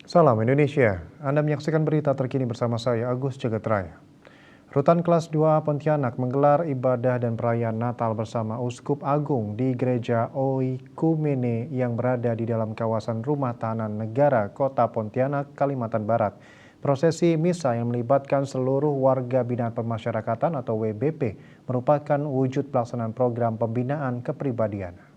Salam Indonesia, Anda menyaksikan berita terkini bersama saya Agus Jagat-Raya. Rutan kelas 2 Pontianak menggelar ibadah dan perayaan Natal bersama Uskup Agung di Gereja Oikumene yang berada di dalam kawasan Rumah Tahanan Negara Kota Pontianak, Kalimantan Barat. Prosesi misa yang melibatkan seluruh warga binaan pemasyarakatan atau WBP merupakan wujud pelaksanaan program pembinaan kepribadian.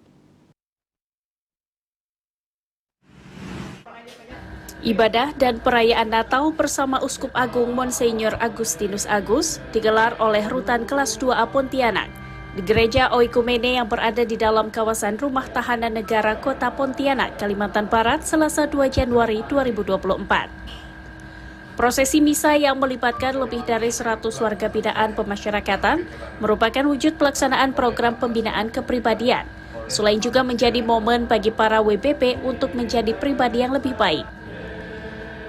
Ibadah dan perayaan Natal bersama Uskup Agung Monsenyor Agustinus Agus digelar oleh Rutan Kelas 2A Pontianak di Gereja Oikumene yang berada di dalam kawasan Rumah Tahanan Negara Kota Pontianak, Kalimantan Barat, Selasa 2 Januari 2024. Prosesi misa yang melibatkan lebih dari 100 warga binaan pemasyarakatan merupakan wujud pelaksanaan program pembinaan kepribadian, selain juga menjadi momen bagi para WBP untuk menjadi pribadi yang lebih baik.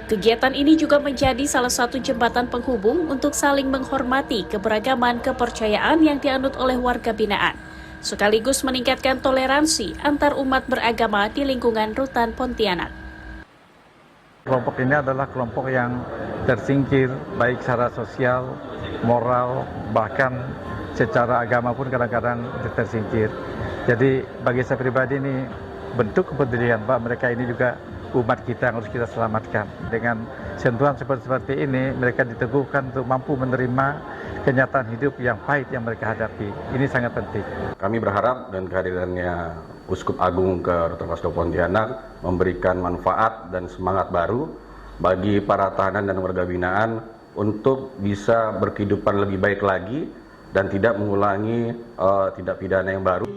Kegiatan ini juga menjadi salah satu jembatan penghubung untuk saling menghormati keberagaman kepercayaan yang dianut oleh warga binaan, sekaligus meningkatkan toleransi antar umat beragama di lingkungan Rutan Pontianak. Kelompok ini adalah kelompok yang tersingkir, baik secara sosial, moral, bahkan secara agama pun kadang-kadang tersingkir. Jadi bagi saya pribadi ini bentuk kepedulian, Pak, mereka ini juga umat kita yang harus kita selamatkan. Dengan sentuhan seperti ini, mereka diteguhkan untuk mampu menerima kenyataan hidup yang pahit yang mereka hadapi. Ini sangat penting. Kami berharap dan kehadirannya Uskup Agung ke Rutan Kelas 2 Pontianak memberikan manfaat dan semangat baru bagi para tahanan dan warga binaan untuk bisa berkehidupan lebih baik lagi dan tidak mengulangi tindak pidana yang baru.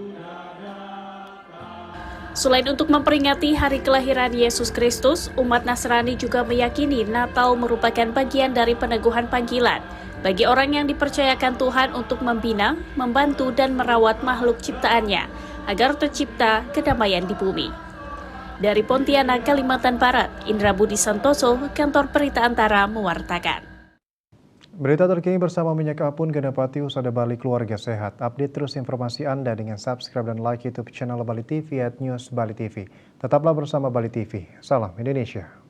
Selain untuk memperingati hari kelahiran Yesus Kristus, umat Nasrani juga meyakini Natal merupakan bagian dari peneguhan panggilan bagi orang yang dipercayakan Tuhan untuk membina, membantu, dan merawat makhluk ciptaannya agar tercipta kedamaian di bumi. Dari Pontianak, Kalimantan Barat, Indra Budi Santoso, Kantor Berita Antara mewartakan. Berita terkini bersama Minyak Apun Ganapati Usada Bali Keluarga Sehat. Update terus informasi Anda dengan subscribe dan like YouTube channel Bali TV @News Bali TV. Tetaplah bersama Bali TV. Salam Indonesia.